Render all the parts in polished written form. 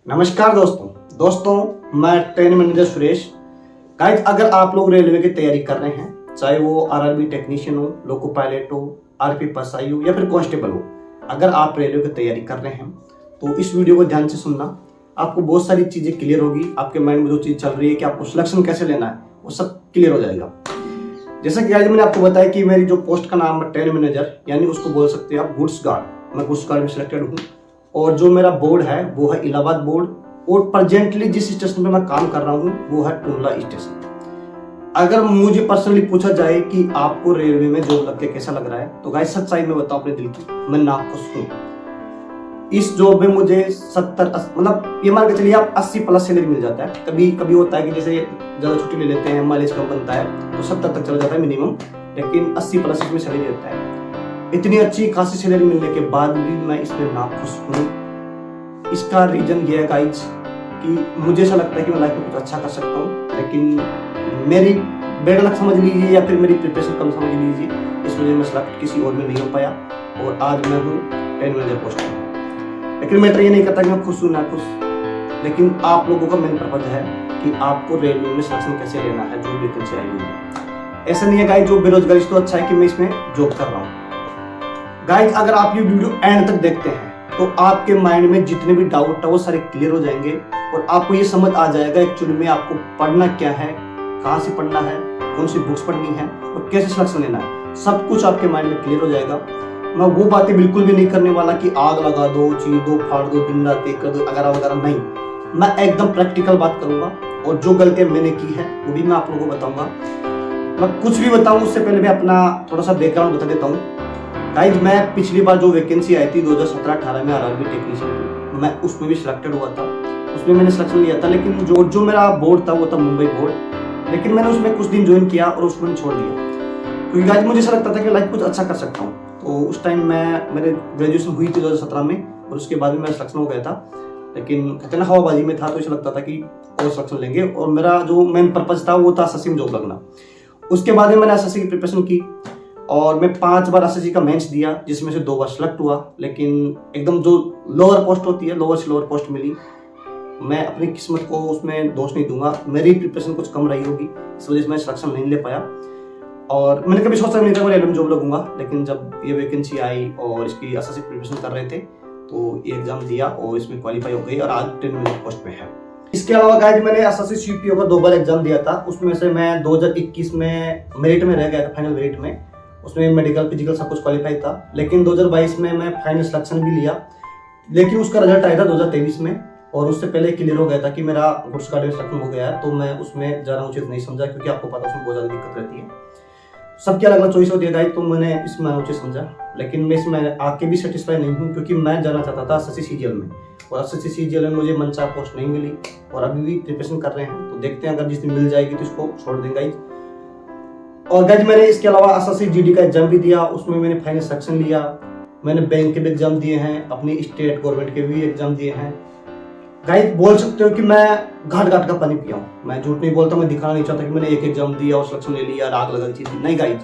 नमस्कार दोस्तों मैं ट्रेन मैनेजर सुरेश। गाइस, अगर आप लोग रेलवे की तैयारी कर रहे हैं, चाहे वो आरआरबी टेक्नीशियन हो, लोको पायलट हो, आरपी पसाई हो या फिर कांस्टेबल हो, अगर आप रेलवे की तैयारी कर रहे हैं तो इस वीडियो को ध्यान से सुनना। आपको बहुत सारी चीजें क्लियर होगी। आपके माइंड में जो चीज चल रही है कि आपको सिलेक्शन कैसे लेना है, वो सब क्लियर हो जाएगा। जैसा कि आज मैंने आपको बताया कि मेरी जो पोस्ट का नाम है ट्रेन मैनेजर, यानी उसको बोल सकते हैं आप गुड्स गार्ड। मैं गुड्स गार्ड में सिलेक्टेड हूँ और जो मेरा बोर्ड है वो है इलाहाबाद बोर्ड, और प्रेजेंटली जिस स्टेशन पे मैं काम कर रहा हूँ वो है टूंडला स्टेशन। अगर मुझे पर्सनली पूछा जाए कि आपको रेलवे में जॉब लग के कैसा लग रहा है, तो गाइस सच्चाई में बताऊं अपने दिल की, मैं नाखुश हूँ। इस जॉब में मुझे 70 मतलब ये मान के चलिए आप 80 प्लस सैलरी मिल जाता है। कभी कभी होता है कि जैसे ज्यादा छुट्टी ले लेते हैं, माइलेज कम बनता है तो 70 तक चला जाता है मिनिमम, लेकिन 80 प्लस इसमें सैलरी रहता है। इतनी अच्छी खासी सैलरी मिलने के बाद भी मैं इसमें नाखुश हूँ। इसका रीजन ये है गाइज कि मुझे ऐसा लगता है कि मैं लाइफ में कुछ अच्छा कर सकता हूँ, लेकिन मेरी बेड लक समझ लीजिए या फिर मेरी प्रिपरेशन कम समझ लीजिए, इस वजह मैं सिलेक्ट किसी और में नहीं हो पाया और आज मैं हूँ ट्रेन मैनेजर पोस्ट में। लेकिन मैटर ये नहीं करता कि मैं खुश हूँ ना खुश, लेकिन आप लोगों का मेन पर्पज है कि आपको रेलवे में सिलेक्शन कैसे लेना है, जो वैकेंसी आई हुई है। ऐसा नहीं है गाइज जो बेरोजगारी तो अच्छा है कि मैं इसमें जॉब कर रहा हूँ। गाइज, अगर आप ये वीडियो एंड तक देखते हैं तो आपके माइंड में जितने भी डाउट है वो सारे क्लियर हो जाएंगे और आपको ये समझ आ जाएगा एक्चुअली में आपको पढ़ना क्या है, कहाँ से पढ़ना है, कौन सी बुक्स पढ़नी है और कैसे सिलेक्शन लेना है। सब कुछ आपके माइंड में क्लियर हो जाएगा। मैं वो बातें बिल्कुल भी नहीं करने वाला कि आग लगा दो, चीर दो, फाड़ दो, दिन रात एक कर दो वगैरह वगैरह, नहीं। मैं एकदम प्रैक्टिकल बात करूंगा और जो गलतियां मैंने की है वो भी मैं आप लोगों को बताऊंगा। मैं कुछ भी बताऊं उससे पहले मैं अपना थोड़ा सा बैकग्राउंड बता देता हूँ। गाइज, मैं पिछली बार जो वैकेंसी आई थी 2017-18 में आरआरबी टेक्नीशियन की, मैं उसमें भी सिलेक्टेड हुआ था, उसमें मैंने सिलेक्शन लिया था। लेकिन जो मेरा बोर्ड था वो था मुंबई बोर्ड, लेकिन मैंने उसमें कुछ दिन ज्वाइन किया और उसको मैंने छोड़ दिया क्योंकि गाइज मुझे ऐसा लगता था कि लाइफ कुछ अच्छा कर सकता हूँ। तो उस टाइम मेरे ग्रेजुएशन हुई थी 2017 में और उसके बाद में मेरा सिलेक्शन हो गया था, लेकिन कहते ना हवाबाजी में था, तो ऐसा लगता था कि और सिलेक्शन लेंगे और मेरा जो मेन पर्पज था वो था एसएससी में जॉब लगना। उसके बाद में मैंने एसएससी की प्रिपरेशन की और मैं 5 बार एसएससी का मेंस दिया, जिसमें से 2 बार सिलेक्ट हुआ, लेकिन एकदम जो लोअर पोस्ट होती है, लोअर से लोअर पोस्ट मिली। मैं अपनी किस्मत को उसमें दोष नहीं दूंगा, मेरी प्रिपरेशन कुछ कम रही होगी, इस वजह से मैं सिलेक्शन नहीं ले पाया। और मैंने कभी सोचा नहीं था मैं रेलवे में जॉब लगूंगा, लेकिन जब ये वैकेंसी आई और इसकी एसएससी प्रिपरेशन कर रहे थे तो ये एग्जाम दिया और इसमें क्वालिफाई हो गई और आज ट्रेन मैनेजर पोस्ट पे है। इसके अलावा गाइज मैंने एसएससी सीपीओ का 2 बार एग्जाम दिया था, उसमें से मैं 2021 में मेरिट में रह गया था, फाइनल मेरिट में। उसमें मेडिकल फिजिकल सब कुछ क्वालिफाई था, लेकिन 2022 में मैं फाइनल सिलेक्शन भी लिया, लेकिन उसका रिजल्ट आया था 2023 में और उससे पहले क्लियर हो गया था कि मेरा गुड्स गार्ड में सिलेक्शन हो गया है। तो मैं उसमें जाना उचित नहीं समझा क्योंकि आपको पता है उसमें बहुत ज्यादा दिक्कत रहती है, सबकी अलग अलग चॉइस होती है गाइस, तो मैंने इसमें आना उचित समझा। लेकिन मैं इसमें आके भी सेटिस्फाई नहीं हूँ क्योंकि मैं जाना चाहता था एसएससी सीजीएल में, और एसएससी सीजीएल में मुझे मनचाहा पोस्ट नहीं मिली और अभी भी प्रिपरेशन कर रहे हैं। तो देखते हैं, अगर जिस दिन मिल जाएगी तो इसको छोड़ देंगे गाइस। और गाइस मैंने इसके अलावा एसएससी जीडी का एग्जाम भी दिया, उसमें मैंने फाइनल सिलेक्शन लिया। मैंने बैंक के भी एग्जाम दिए हैं, अपनी स्टेट गवर्नमेंट के भी एग्जाम दिए हैं। गाइस बोल सकते हो कि मैं घाट घाट का पानी पिया हूँ, मैं झूठ नहीं बोलता, मैं दिखाना नहीं चाहता कि मैंने एक एग्जाम दिया और सिलेक्शन ले लिया, राग लगा चीज नहीं। गाइस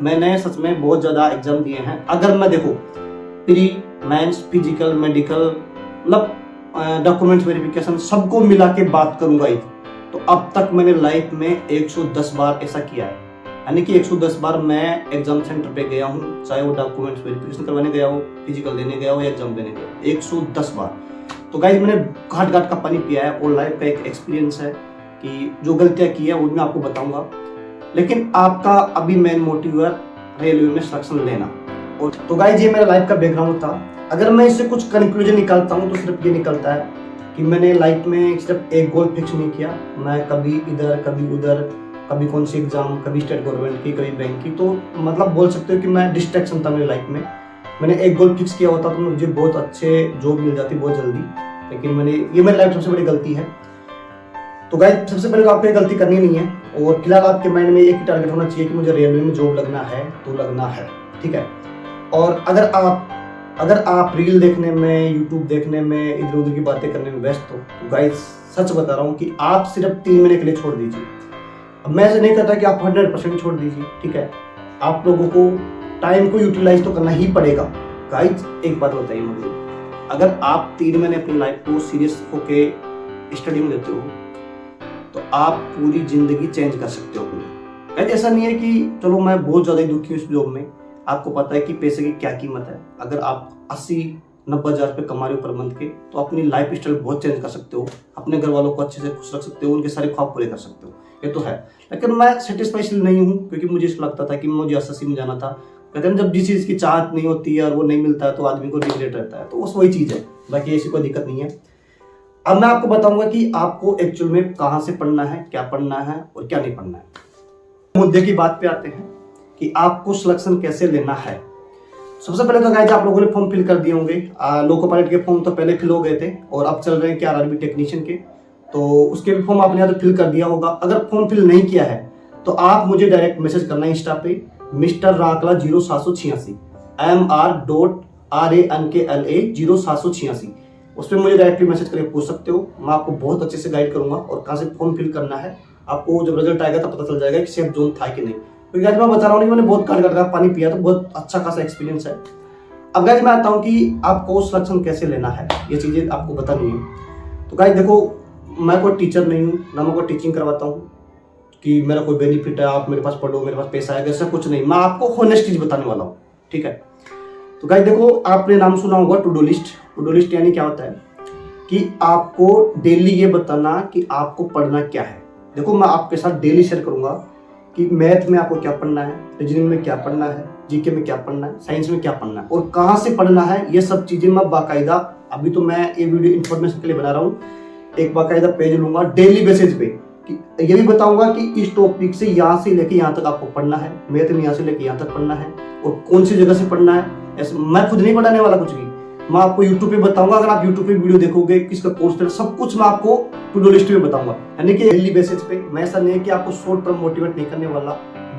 मैंने सच में बहुत ज्यादा एग्जाम दिए हैं। अगर मैं देखो प्री मेंस फिजिकल मेडिकल मतलब डॉक्यूमेंट्स वेरिफिकेशन सबको मिला के बात करूंगा तो अब तक मैंने लाइफ में 110 बार ऐसा किया है, यानी कि 110 बार मैं एग्जाम सेंटर पे गया हूँ, चाहे वो डॉक्यूमेंट्स वेरिफिकेशन करवाने गया हो, फिजिकल देने गया हो या एग्जाम देने गया हो, 110 बार। तो गाइस मैंने घाट घाट का पानी पिया है और लाइफ का एक एक्सपीरियंस है कि जो गलतियां की है वो मैं आपको बताऊंगा। लेकिन आपका अभी मेन मोटिव है रेलवे में सिलेक्शन लेना। और तो गाइस ये मेरा लाइफ का बैकग्राउंड था। अगर मैं इससे कुछ कंक्लूजन निकालता हूँ तो सिर्फ ये निकलता है कि मैंने लाइफ में सिर्फ एक गोल फिक्स नहीं किया। मैं कभी इधर कभी उधर, कभी कौन सी एग्जाम, कभी स्टेट गवर्नमेंट की, कभी बैंक की, तो मतलब बोल सकते हो कि मैं डिस्ट्रैक्शन था मेरी लाइफ में। मैंने एक गोल फिक्स किया होता तो मुझे बहुत अच्छे जॉब मिल जाती बहुत जल्दी, लेकिन ये मेरी लाइफ सबसे बड़ी गलती है। तो गाइस सबसे पहले तो आपको ये गलती करनी नहीं है और फिलहाल आपके माइंड में एक ही टारगेट होना चाहिए कि मुझे रेलवे में जॉब लगना है तो लगना है, ठीक है। और अगर आप रील देखने में, यूट्यूब देखने में, इधर उधर की बातें करने में व्यस्त हो तो गाइस सच बता रहा हूँ कि आप सिर्फ 3 महीने के लिए छोड़ दीजिए। अब मैं ऐसे नहीं कहता कि आप 100% छोड़ दीजिए, ठीक है। आप लोगों को टाइम को यूटिलाइज तो करना ही पड़ेगा। गाइस एक बात बताइए मुझे, अगर आप 3 महीने अपनी लाइफ को सीरियस होके स्टडी में देते हो तो आप पूरी जिंदगी चेंज कर सकते हो अपनी। गाइस ऐसा नहीं है कि चलो मैं बहुत ज्यादा दुखी हूँ इस जॉब में, आपको पता है कि पैसे की क्या कीमत है। अगर आप 80-90 हज़ार रुपये कमा रहे हो पर मंथ के, तो अपनी लाइफ स्टाइल बहुत चेंज कर सकते हो, अपने घर वालों को अच्छे से खुश रख सकते हो, उनके सारे ख्वाब पूरे कर सकते हो, ये तो है। लेकिन मैं सेटिस्फाइड नहीं हूँ, क्योंकि मुझे इसको लगता था कि मुझे एसएससी में जाना था। कहते हैं जब जिस चीज़ की चाहत नहीं होती है और वो नहीं मिलता है तो आदमी को रिग्रेट रहता है, तो बस वही चीज़ है, बाकी ऐसी कोई दिक्कत नहीं है। अब मैं आपको बताऊंगा कि आपको एक्चुअल में कहाँ से पढ़ना है, क्या पढ़ना है और क्या नहीं पढ़ना है। मुद्दे की बात पे आते हैं कि आपको सिलेक्शन कैसे लेना है। सबसे पहले तो गाइस आप लोगों ने फॉर्म फिल कर दिए होंगे। लोको पायलट के फॉर्म तो पहले फिल हो गए थे और अब चल रहे हैं क्या आरआरबी टेक्नीशियन के, तो उसके भी फॉर्म आपने यहाँ तो फिल कर दिया होगा। अगर फॉर्म फिल नहीं किया है तो आप मुझे डायरेक्ट मैसेज करना इंस्टा पे मिस्टर राकला 0786 MR.RANKLA 0786, उस पर मुझे डायरेक्टली मैसेज करके पूछ सकते हो। मैं आपको बहुत अच्छे से गाइड करूंगा और कहाँ से फॉर्म फिल करना है। आपको जब रिजल्ट आएगा तब पता चल जाएगा कि सेफ जोन था कि नहीं। क्योंकि आज मैं बता रहा हूँ कि मैंने बहुत काट का पानी पिया, तो बहुत अच्छा खासा एक्सपीरियंस है। अब गाइस मैं आता हूँ कि आपको सिलेक्शन कैसे लेना है, ये चीजें आपको बतानी है। तो गाइस देखो, मैं कोई टीचर नहीं हूँ, ना मैं कोई टीचिंग करवाता हूँ कि मेरा कोई बेनिफिट है, आप मेरे पास पढ़ो, मेरे पास पैसा है, ऐसा कुछ नहीं। मैं आपको होनेस्ट चीज बताने वाला हूँ, ठीक है। तो गाइस देखो, आपने नाम सुना होगा to do list. To do list यानी क्या होता है कि आपको डेली ये बताना कि आपको पढ़ना क्या है। देखो मैं आपके साथ डेली शेयर करूंगा कि मैथ में आपको क्या पढ़ना है, रीजनिंग में क्या पढ़ना है, जीके में क्या पढ़ना है, साइंस में क्या पढ़ना है और कहाँ से पढ़ना है। ये सब चीजें मैं बाकायदा, अभी तो मैं ये वीडियो इन्फॉर्मेशन के लिए बना रहा हूँ, एक बाकायदा पेज लूंगा डेली बेसिस पे। ये भी बताऊंगा कि इस टॉपिक से यहाँ से लेके यहाँ तक आपको पढ़ना है, मैथ में यहाँ से लेके यहाँ तक पढ़ना है और कौन सी जगह से पढ़ना है। ऐसे मैं खुद नहीं पढ़ाने वाला कुछ भी, मैं आपको YouTube पे बताऊंगा। अगर आप YouTube पे वीडियो देखोगे किसका कोर्स है, सब कुछ मैं आपको टू डू लिस्ट में बताऊंगा, यानी कि डेली बेसिस पे। मैं ऐसा नहीं है कि आपको शॉर्ट टर्म मोटिवेट नहीं करने वाला,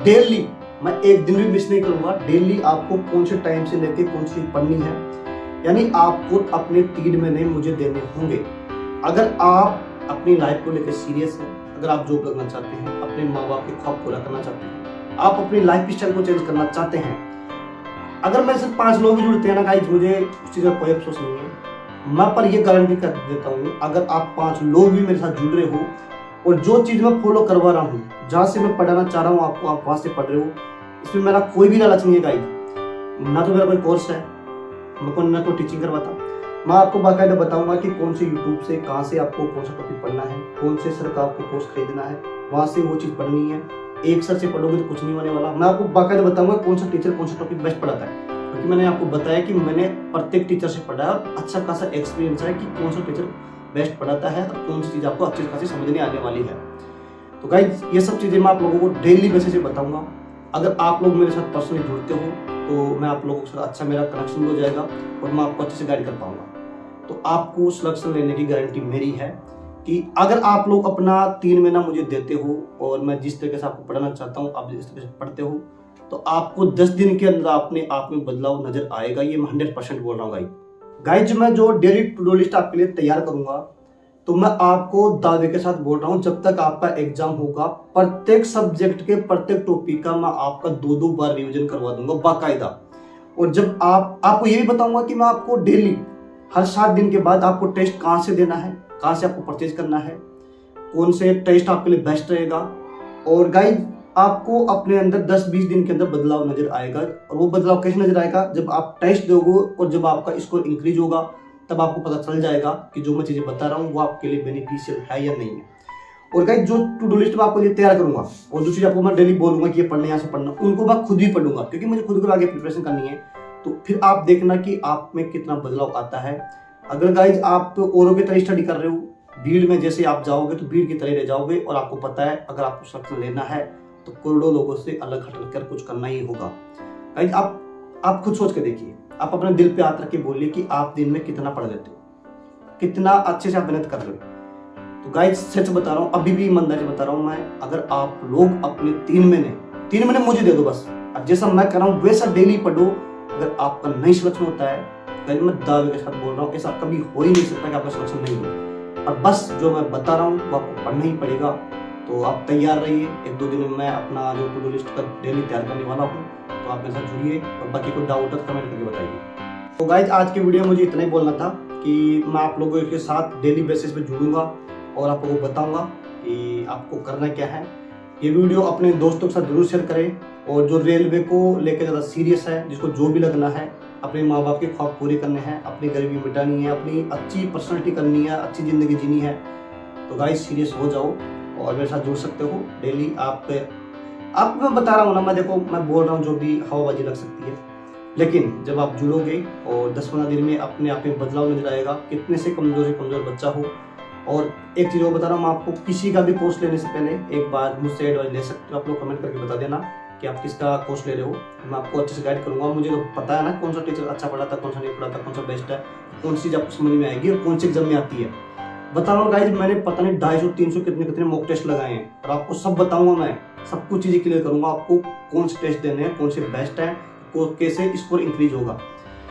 डेली मैं एक दिन भी मिस नहीं करूंगा। डेली आपको कौन से टाइम से लेके कौन सी पढ़नी है, यानी आपको अपने 3 महीने मुझे देने होंगे। अगर आप अपनी लाइफ को लेकर सीरियस है, अगर आप जॉब लगना चाहते हैं, अपने माँ बाप के ख्वाब पूरा करना चाहते हैं, आप अपनी लाइफ स्टाइल को चेंज करना चाहते हैं, अगर मेरे साथ 5 लोग भी जुड़ते हैं ना गाइस, मुझे उस चीज का कोई अफसोस नहीं है। मैं पर ये गारंटी कर देता हूँ, अगर आप 5 लोग भी मेरे साथ जुड़ रहे हो और जो चीज मैं फॉलो करवा रहा हूँ, जहाँ से मैं पढ़ाना चाह रहा हूँ आपको, आप वहां से पढ़ रहे हो, इसमें मेरा कोई भी लालच नहीं है गाइस। ना तो मेरा कोई कोर्स है, मैं कोई टीचिंग करवाता। मैं आपको बाकायदा बताऊंगा कि कौन से यूट्यूब से कहाँ से आपको कौन सा टॉपिक पढ़ना है, कौन से सर का आपको कोर्स खरीदना है, वहां से वो चीज पढ़नी है। एक सर से पढ़ोगे तो कुछ नहीं होने वाला। मैं आपको बाकायदा बताऊंगा कौन सा टीचर कौन सा टॉपिक बेस्ट पढ़ाता है, क्योंकि मैंने आपको बताया कि मैंने प्रत्येक टीचर से पढ़ा है और अच्छा खासा एक्सपीरियंस है कि कौन सा टीचर बेस्ट पढ़ाता है और कौन सी चीज आपको अच्छी खासी समझने आने वाली है। तो गाइस ये सब चीजें मैं आप लोगों को डेली बेसिस पे बताऊंगा। अगर आप लोग मेरे साथ पर्सनली जुड़ते हो तो मैं आप लोगों के साथ अच्छा मेरा कनेक्शन हो जाएगा और मैं आपको अच्छे से गाइड कर पाऊंगा। तो आपको सिलेक्शन लेने की गारंटी मेरी है कि अगर आप लोग अपना 3 महीना मुझे देते हो और मैं जिस तरीके से आपको पढ़ाना चाहता हूँ, आप जिस तरीके से पढ़ते हो, तो आपको 10 दिन के अंदर अपने आप में बदलाव नजर आएगा। ये मैं 100% बोल रहा हूँ गाइज। मैं जो डेली टू डू लिस्ट आपके लिए तैयार करूंगा, तो मैं आपको दावे के साथ बोल रहा हूँ, जब तक आपका एग्जाम होगा प्रत्येक सब्जेक्ट के प्रत्येक टॉपिक का मैं आपका 2-2 बार रिवीजन करवा दूंगा बाकायदा। और जब आपको ये भी बताऊंगा कि मैं आपको डेली हर 7 दिन के बाद आपको टेस्ट कहाँ से देना है, कहाँ से आपको परचेज करना है, कौन से टेस्ट आपके लिए बेस्ट रहेगा। और गाइज आपको अपने अंदर 10-20 दिन के अंदर बदलाव नजर आएगा। और वो बदलाव कैसे नजर आएगा, जब आप टेस्ट दोगे और जब आपका स्कोर इंक्रीज होगा, तब आपको पता चल जाएगा कि जो मैं चीजें बता रहा हूँ वो आपके लिए बेनिफिशियल है या नहीं है। और गाइस जो टू डू लिस्ट में आपको ये तैयार करूंगा और जो चीज आपको मैं डेली बोलूंगा कि ये पढ़ना यहाँ से पढ़ना, उनको मैं खुद भी पढ़ूंगा, क्योंकि मुझे खुद को आगे प्रिपरेशन करनी है। तो फिर आप देखना कि आप में कितना बदलाव आता है। अगर गाइज आप औरों की तरह स्टडी कर रहे हो, भीड़ में जैसे आप जाओगे तो भीड़ की तरह रह जाओगे। और आपको पता है अगर आपको सिलेक्शन लेना है तो करोड़ों लोगों से अलग हटकर कुछ करना ही होगा। गाइज आप खुद सोच के देखिए, आप अपने दिल पे हाथ रख के बोलिए कि आप दिन में कितना पढ़ लेते हो, कितना अच्छे से आप मेहनत कर रहे हो। तो गाइज सच बता रहा हूँ, अभी भी ईमानदारी बता रहा हूँ मैं, अगर आप लोग अपने 3 महीने मुझे दे दो बस, और जैसा मैं कर रहा हूँ वैसा डेली पढ़ो। अगर आपका नहीं सिलेक्शन होता है, गाइज मैं दावे के साथ बोल रहा हूँ, ऐसा कभी हो ही नहीं सकता कि आपका सिलेक्शन नहीं हो। और बस जो मैं बता रहा हूँ वो आपको पढ़ना ही पड़ेगा। तो आप तैयार रहिए, 1-2 दिन में मैं अपना जो टू डू लिस्ट का डेली तैयार करने वाला हूँ। तो आप मेरे साथ जुड़िए और बाकी कोई डाउट है तो कमेंट करके बताइए। तो गाइज आज की वीडियो मुझे इतना ही बोलना था कि मैं आप लोगों के साथ डेली बेसिस पे जुड़ूंगा और आप लोगों को बताऊंगा कि आपको करना क्या है। ये वीडियो अपने दोस्तों के साथ जरूर शेयर करें, और जो रेलवे को लेकर ज़्यादा सीरियस है, जिसको जो भी लगना है, अपने माँ बाप के ख्वाब पूरे करने हैं, अपनी गरीबी मिटानी है, अपनी अच्छी पर्सनैलिटी करनी है, अच्छी ज़िंदगी जीनी है, तो गाइस सीरियस हो जाओ और मेरे साथ जुड़ सकते हो डेली। आपको मैं बता रहा हूँ ना, मैं देखो मैं बोल रहा हूँ जो भी हवाबाजी लग सकती है, लेकिन जब आप जुड़ोगे और 10-15 दिन में अपने आप में बदलाव नजर आएगा। कितने से कमज़ोर बच्चा हो। और एक चीज़ और बता रहा हूँ, मैं आपको किसी का भी कोर्स लेने से पहले एक बार मुझसे एडवाइस ले सकते हो। आप लोग कमेंट करके बता देना कि आप किसका कोर्स ले रहे हो, मैं आपको अच्छे से गाइड करूँगा। मुझे तो पता है ना कौन सा टीचर अच्छा पढ़ाता, कौन सा नहीं पढ़ाता, कौन सा बेस्ट है, कौन सी चीज़ आपको समझ में आएगी और कौन सी एग्जाम में आती है। बता रहा हूँ गाइज, मैंने पता नहीं 250-300 कितने मॉक टेस्ट लगाए हैं, और आपको सब बताऊंगा। मैं सब कुछ चीज़ें क्लियर करूंगा आपको, कौन से टेस्ट देने हैं, कौन से बेस्ट है, कैसे स्कोर इंक्रीज होगा।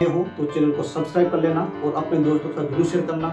हो तो चैनल को सब्सक्राइब कर लेना और अपने दोस्तों के साथ जरूर शेयर करना।